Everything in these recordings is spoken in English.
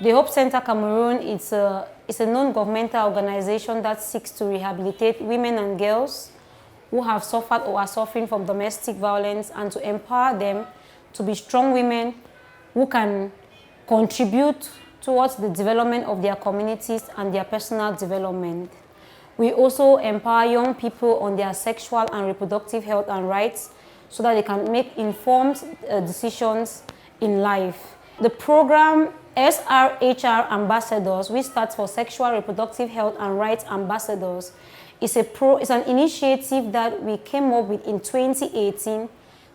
The Hope Center Cameroon is a non-governmental organization that seeks to rehabilitate women and girls who have suffered or are suffering from domestic violence and to empower them to be strong women who can contribute towards the development of their communities and their personal development. We also empower young people on their sexual and reproductive health and rights so that they can make informed decisions in life. The program SRHR Ambassadors, which stands for Sexual Reproductive Health and Rights Ambassadors, is an initiative that we came up with in 2018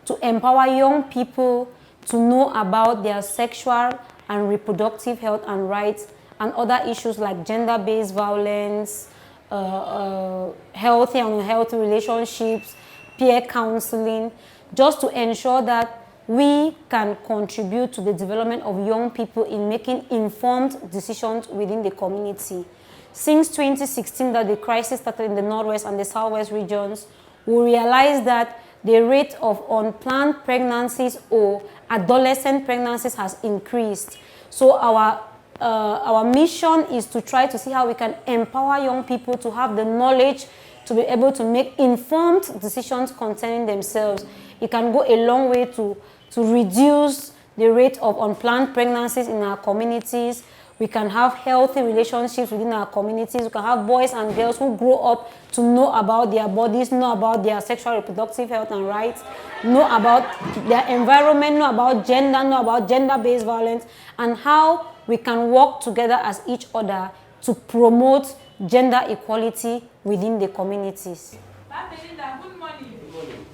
to empower young people to know about their sexual and reproductive health and rights and other issues like gender-based violence, healthy and unhealthy relationships, peer counseling, just to ensure that we can contribute to the development of young people in making informed decisions within the community. Since 2016 that the crisis started in the Northwest and the Southwest regions, we realized that the rate of unplanned pregnancies or adolescent pregnancies has increased. So our mission is to try to see how we can empower young people to have the knowledge to be able to make informed decisions concerning themselves. It can go a long way to reduce the rate of unplanned pregnancies in our communities. We can have healthy relationships within our communities. We can have boys and girls who grow up to know about their bodies, know about their sexual reproductive health and rights, know about their environment, know about gender-based violence, and how we can work together as each other to promote gender equality within the communities. Belinda, good morning. Good morning.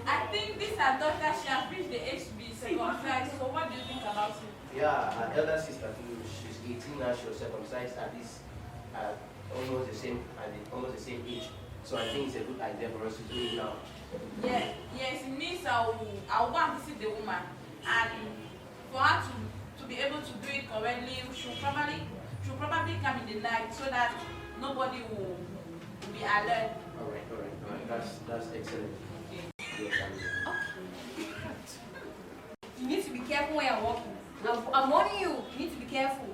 I think this our daughter, she has reached the age to be circumcised. So what do you think about it? Yeah, our elder sister, she's 18 now. She was circumcised at this almost the same age. So I think it's a good idea for us to do it now. Yeah, yes, it means I'll go and visit the woman, and for her to be able to do it correctly, she'll probably come in the night so that nobody will be alert. All right. That's excellent. Okay. Yes, Okay. You need to be careful when you're walking. I'm warning you. You need to be careful.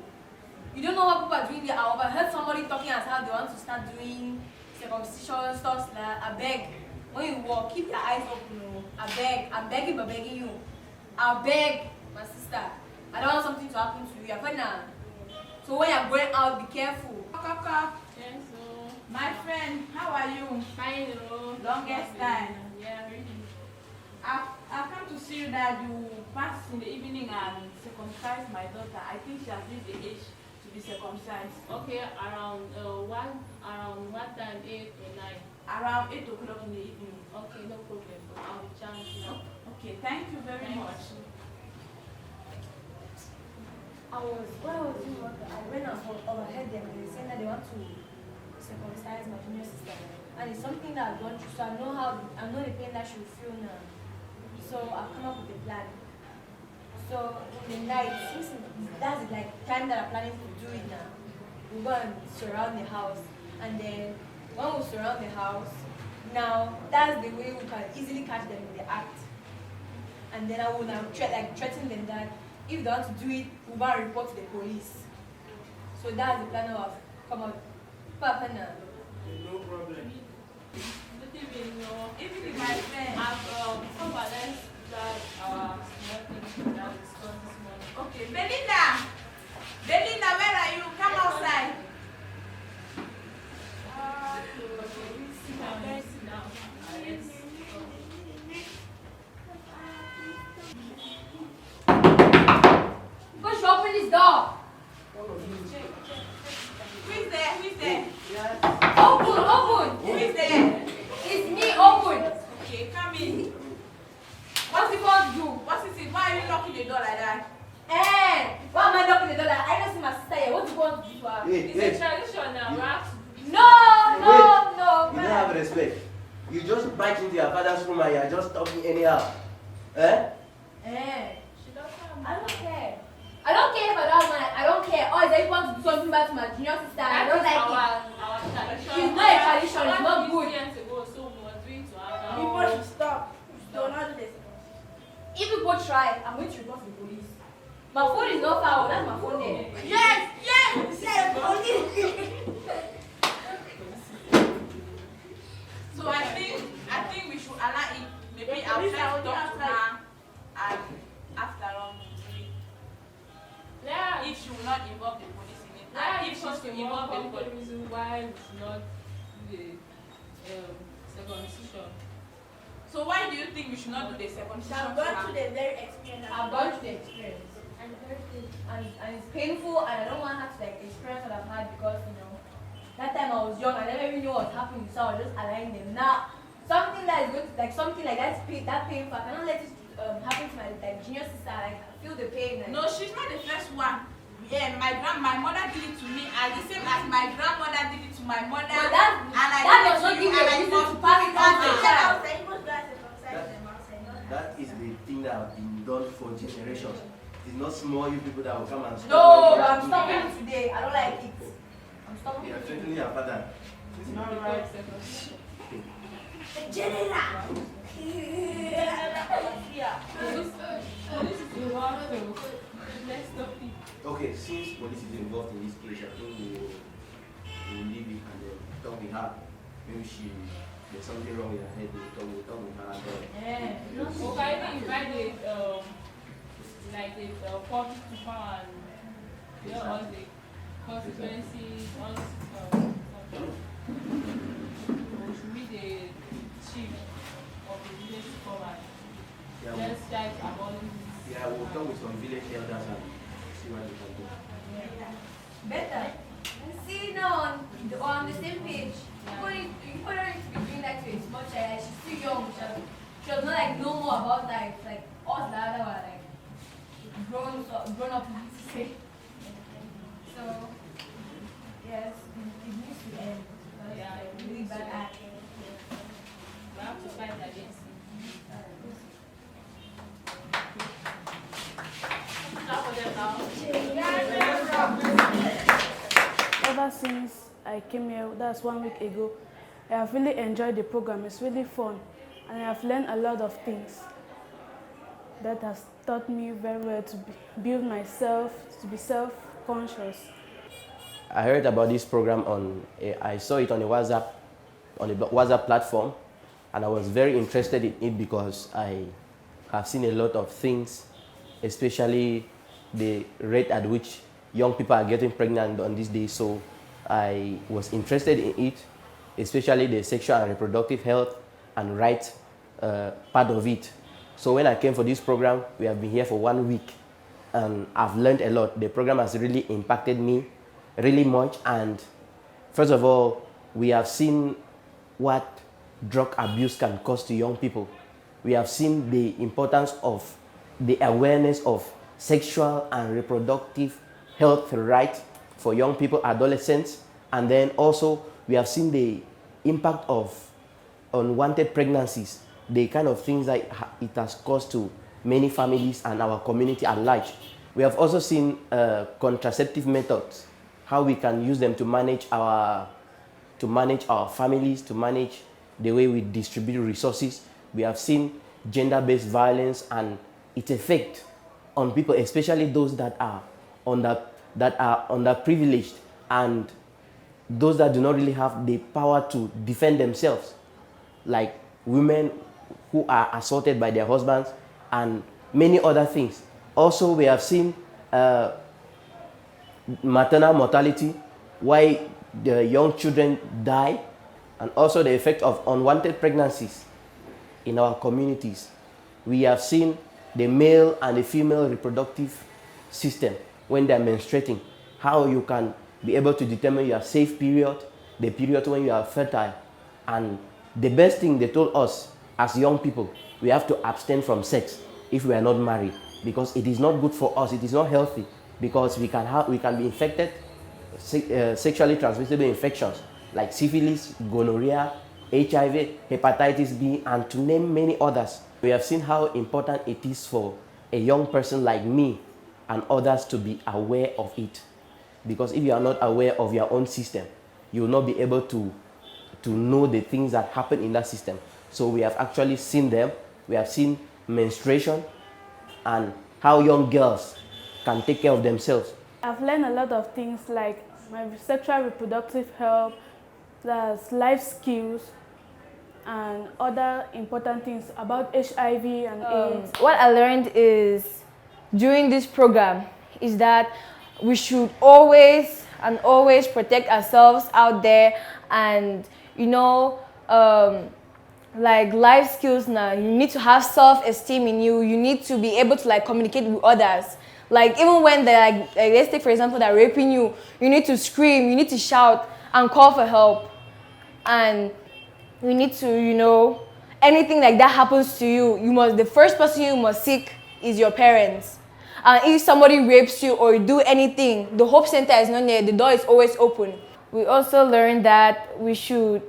You don't know what people are doing there. I heard somebody talking as how they want to start doing circumcision stuff. Like, I beg, when you walk, keep your eyes open. No. I beg, I'm begging you. I beg, my sister. I don't want something to happen to you. You're now. So when you're going out, be careful. Kaka. Yes, so My friend, how are you? fine, Longest time. Yeah, really. I've come to see you that you passed in the evening and circumcised my daughter. I think she has reached the age to be circumcised. Okay, around what time? 8 or 9. Around 8 o'clock in the evening. Okay, no problem. I'll be chancing now. Okay, thank you very much. When I was doing work, I went and overheard them and they saying that they want to circumcise my junior sister. And it's something that I've gone through, so I know the pain that she will feel now. So I've come up with a plan. So in the night, since that's the time that I'm planning to do it now, we'll go and surround the house. And then when we surround the house, now that's the way we can easily catch them in the act. And then I will now threaten them that if they want to do it, we'll go and report to the police. So that's the plan I've come up. Papa now. No problem. Good evening, Evening, my friend. Before let's start our small thing that we discussed this morning. Okay, Belinda, where are you? Come outside. Sit down. Yes. Who should open this door? Who is there? Open! Who is there? It's me, open! Okay, come in. What's it going to do? What is it? Why are you locking the door like that? Why am I knocking the door? I don't see my sister here. What's it going to do to her? It's a tradition now. We have to do this. No, You don't have respect. You just bite into your father's room and you're just talking anyhow. Eh? She doesn't have I don't care. I don't care for that man. I don't care. Oh, is that you want to do something bad to my junior sister? I don't like it. our tradition. It's not a tradition. It's not good. Years ago, so we were doing to her. People should stop. Do not do this. If people try, I'm going to report to the police. My phone is not far. That's my phone there. Yes. So I think we should allow it. Maybe I'll try to talk to her, and after all, Yeah. if she will not involve the police in it, Yeah, and if she's to involve the the police. reason why we should not do the circumcision. So why do you think we should not do the circumcision? I've gone through the very experience. I've gone through the experience. And it's painful, and I don't want her to like experience what I've had because that time I was young, I never even knew what was happening, so I was just allowing them. Now something that is going to something like that painful, I cannot let it happen to my junior sister. Like I feel the pain. Like, No, she's not the first one. Yeah, my mother did it to me, and the same as my grandmother did it to my mother. But that did does not it to give you, you a and I reason must to pass it on to do the it. child. That is the thing that have been done for generations. It's not small you people that will come and stop. No, but I'm stopping it today. I don't like it. I'm stopping You are it. threatening your father. It's not right. Circumcision. This is the one to let's stop it. Okay, since police is involved in this case, I think we will leave it and then talk with her. Maybe there's something wrong with her head. We'll talk with her and then. Or can even invite the like the public to come and tell us the consequences on or should be the chief of the village to come and Yeah, let's try to abolish this. yeah, we'll talk with some village elders and see what they can do. Better. See now on the same page. You put her into be doing that to a small child. She's still young. She was not like know more about life. Like us the other were like grown up to say. So yes, it needs to end. Because Yeah, it's really bad act. We have to fight against it. Clap for them now. Ever since I came here, that's 1 week ago, I have really enjoyed the program. It's really fun, and I have learned a lot of things that has taught me very well to build myself, to be self-conscious. I heard about this program I saw it on a WhatsApp platform, and I was very interested in it because I have seen a lot of things, especially the rate at which young people are getting pregnant on these days. So I was interested in it, especially the sexual and reproductive health and rights part of it. So when I came for this program, we have been here for 1 week, and I've learned a lot. The program has really impacted me really much, and first of all, we have seen what drug abuse can cause to young people. We have seen the importance of the awareness of sexual and reproductive health rights for young people, adolescents, and then also we have seen the impact of unwanted pregnancies, the kind of things that it has caused to many families and our community at large. We have also seen contraceptive methods, how we can use them to manage our families, to manage the way we distribute resources. We have seen gender-based violence and its effect on people, especially those that are underprivileged and those that do not really have the power to defend themselves, like women who are assaulted by their husbands and many other things. Also, we have seen maternal mortality, why the young children die, and also the effect of unwanted pregnancies in our communities. We have seen the male and the female reproductive system when they are menstruating, how you can be able to determine your safe period, the period when you are fertile. And the best thing they told us as young people, we have to abstain from sex if we are not married, because it is not good for us, it is not healthy, because we can be infected, sexually transmissible infections like syphilis, gonorrhea, HIV, hepatitis B, and to name many others. We have seen how important it is for a young person like me and others to be aware of it. Because if you are not aware of your own system, you will not be able to know the things that happen in that system. So we have actually seen them. We have seen menstruation and how young girls can take care of themselves. I've learned a lot of things like my sexual reproductive health, that's life skills, and other important things about HIV and AIDS. What I learned is during this program is that we should always protect ourselves out there, and like life skills now, you need to have self-esteem in you. You need to be able to like communicate with others. Like even when they're like let's take for example they're raping you, you need to scream, you need to shout and call for help. And you need to, anything like that happens to you, the first person you must seek is your parents. If somebody rapes you or you do anything, the Hope Center is not there, the door is always open. We also learned that we should,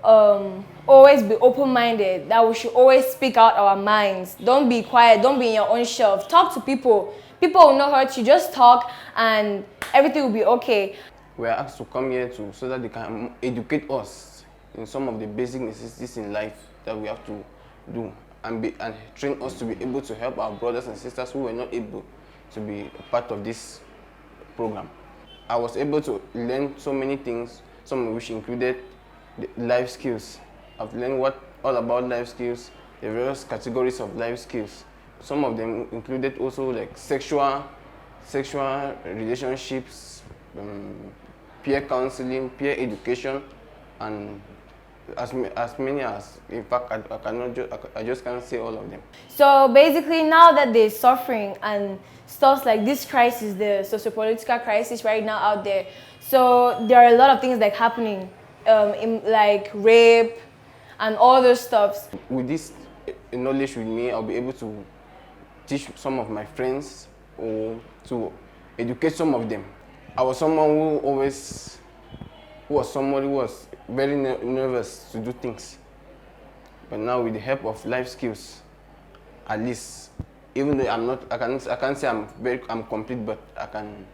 always be open-minded, that we should always speak out our minds. Don't be quiet, don't be in your own shelf. Talk to people. People will not hurt you, just talk and everything will be okay. We are asked to come here so that they can educate us in some of the basic necessities in life that we have to do, and train us to be able to help our brothers and sisters who were not able to be a part of this program. I was able to learn so many things, some of which included the life skills. I've learned all about life skills, the various categories of life skills. Some of them included also like sexual relationships, peer counseling, peer education, and as many as, in fact, I just can't say all of them. So basically now that they're suffering and stuff like this crisis, the socio-political crisis right now out there, so there are a lot of things like happening, like rape and all those stuffs. With this knowledge with me, I'll be able to teach some of my friends or to educate some of them. I was someone who was very nervous to do things. But now with the help of life skills, at least, even though I can't say I'm complete, but I can,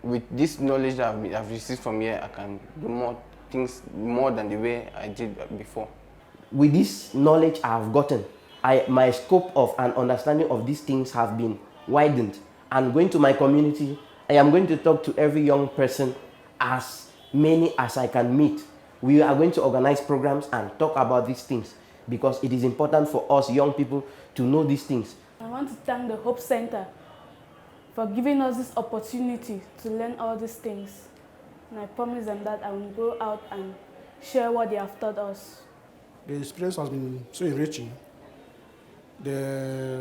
with this knowledge that I've received from here, I can do more than the way I did before. With this knowledge I've gotten, my scope of and understanding of these things have been widened. And going to my community, I am going to talk to every young person, as many as I can meet. We are going to organize programs and talk about these things because it is important for us young people to know these things. I want to thank the Hope Center for giving us this opportunity to learn all these things. And I promise them that I will go out and share what they have taught us. The experience has been so enriching. The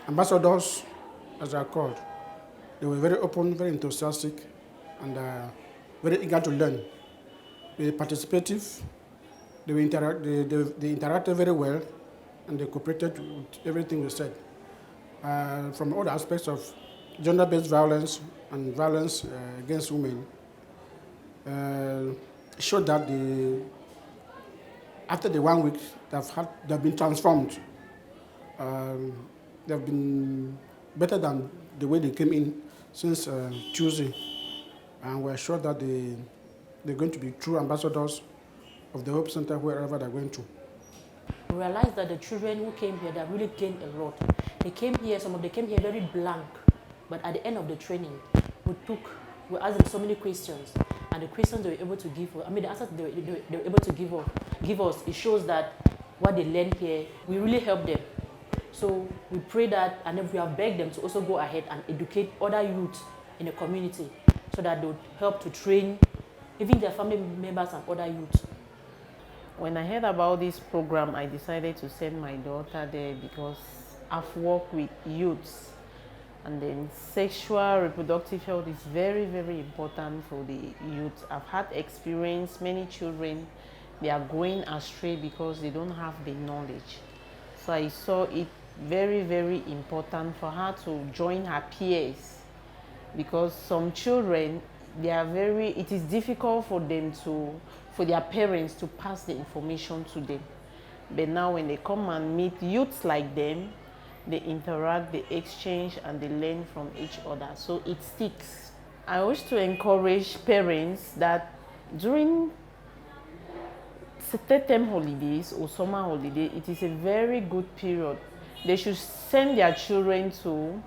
ambassadors, as they are called, they were very open, very enthusiastic, and very eager to learn. They were participative, they interacted very well, and they cooperated with everything we said. From all the aspects of gender-based violence and violence against women, showed that after the 1 week, they've been transformed. They've been better than the way they came in since Tuesday. And we're sure that they're going to be true ambassadors of the Hope Center wherever they're going to. We realized that the children who came here, they really gained a lot. Some of them came here very blank, but at the end of the training, we asked them so many questions, and the questions they were able to give, the answers they were able to give us, it shows that what they learned here, we really helped them. So we pray that, and then we have begged them to also go ahead and educate other youth in the community so that they would help to train even their family members and other youth. When I heard about this program, I decided to send my daughter there because I've worked with youths, and then sexual reproductive health is very, very important for the youth. I've had experience, many children, they are going astray because they don't have the knowledge. So I saw it very, very important for her to join her peers, because some children, it is difficult for their parents to pass the information to them. But now when they come and meet youths like them, they interact, they exchange, and they learn from each other. So it sticks. I wish to encourage parents that during term holidays or summer holiday, it is a very good period they should send their children to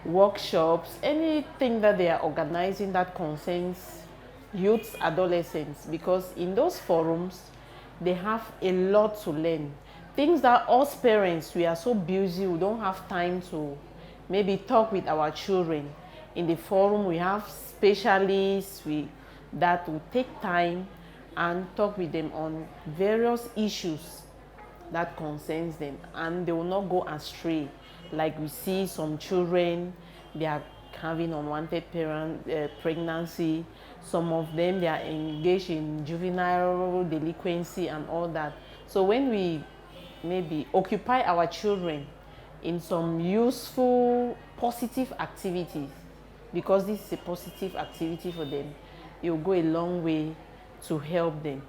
workshops, anything that they are organizing that concerns youths, adolescents, because in those forums, they have a lot to learn. Things that us parents, we are so busy, we don't have time to maybe talk with our children. In the forum, we have specialists that will take time and talk with them on various issues that concerns them, and they will not go astray. Like we see some children, they are having unwanted pregnancy. Some of them, they are engaged in juvenile delinquency and all that. So when we maybe occupy our children in some useful, positive activities, because this is a positive activity for them, it will go a long way to help them.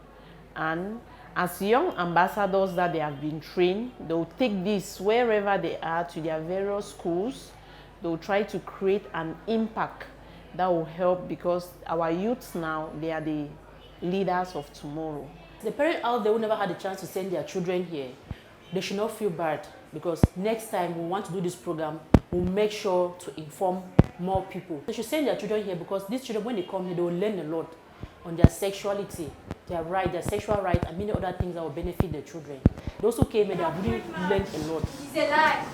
And as young ambassadors that they have been trained, they will take this wherever they are to their various schools. They will try to create an impact that will help, because our youths now, they are the leaders of tomorrow. The parents out there who never had a chance to send their children here, they should not feel bad, because next time we want to do this program, we'll make sure to inform more people. They should send their children here, because these children, when they come here, they will learn a lot on their sexuality, their sexual rights, and many other things that will benefit the children. Those who came here, they have really learned a lot. It's a lie.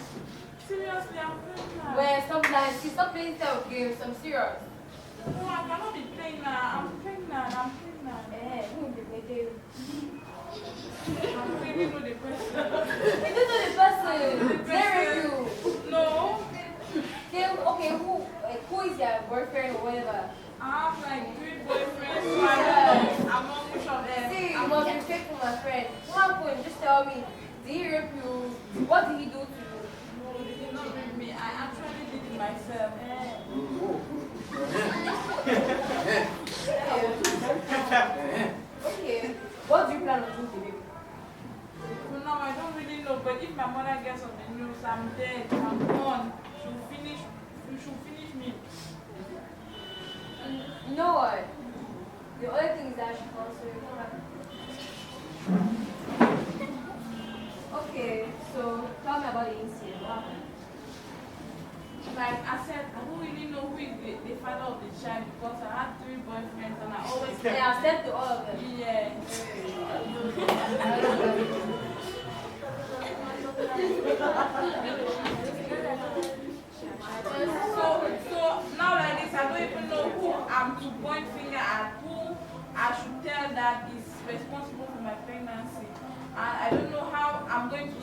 Seriously, I'm pregnant. Well, stop lying. She's not playing self games. I'm serious. No, I cannot be pregnant. I'm pregnant. Who will be with I don't even know the person. You don't know the person. Where you? No. Okay, who is your boyfriend or whatever? I have like 3 boyfriends, so I don't know among which of them. See, you must be faithful, my friend. What happened? Just tell me. Did he rape you? What did he do to you? No, they did not rape me. I actually did it myself. Okay. What do you plan on doing to him? Well, no, I don't really know, but if my mother gets on the news, I'm dead, I'm gone. She'll finish me. You know what? The other thing is that she also. Okay, so tell me about the incident. What happened? Like I said, I don't really know who is the father of the child, because I had 3 boyfriends and I always Yeah, I said to all of them. Yeah. So now like this, I don't even know who I'm to point finger at, who I should tell that is responsible for my pregnancy. And I don't know how I'm going to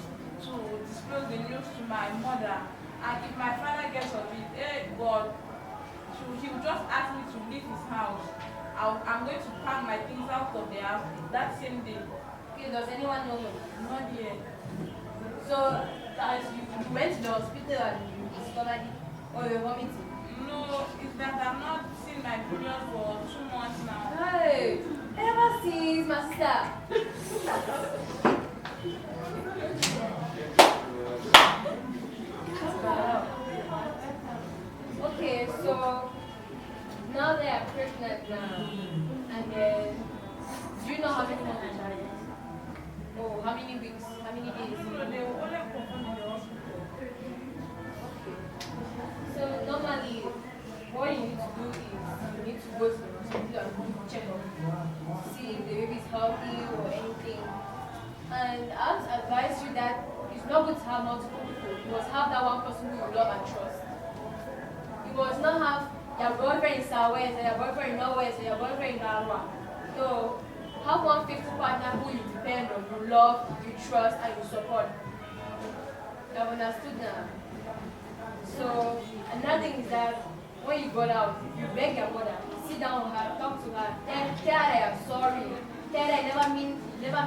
disclose the news to my mother. And if my father gets of it, hey God, he will just ask me to leave his house. I'm going to pack my things out of the house that same day. Okay, does anyone know? Not yet. So, as you went to the hospital and you discovered it, or you're vomiting? No, it's that I've not seen my period for 2 months now. Hey, ever since, my sister. Okay, so now they are pregnant now, and then do you know how many months the child is? Oh, how many weeks? How many days? No, they will only confirm in the hospital. So normally, what you need to do is you need to go to the hospital and check up, see if the baby is healthy or anything. And I would advise you that it's not good to have multiple people. You must have that one person who you love and trust. You must not have your boyfriend in Southwest, or your boyfriend in Northwest, or your boyfriend in Darwa. So have one faithful partner who you depend on, you love, you trust, and you support. You have understood now? So another thing is that when you go out, you beg your mother, sit down with her, talk to her, tell her I'm sorry, tell her I never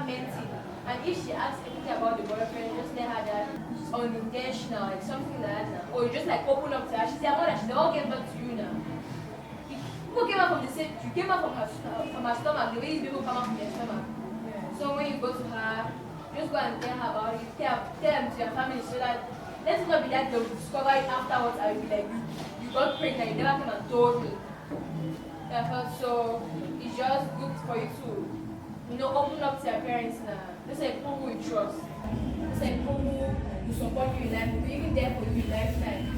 meant it. And if she asks anything about the boyfriend, just tell her that it's unintentional, like something like that. Or you just like open up to her. She's your mother, she don't get back to you now. People came out from the same, you came out from her stomach, the way these people come out from their stomach. Yeah. So when you go to her, just go and tell her about it, tell them to your family so that let it not be that they'll discover it afterwards and you'll be like, you got pregnant, you never came and told me. So it's just good for you to, open up to your parents now. Those are people who you trust. Those are people who support you in life, who will be even there for you in lifetime.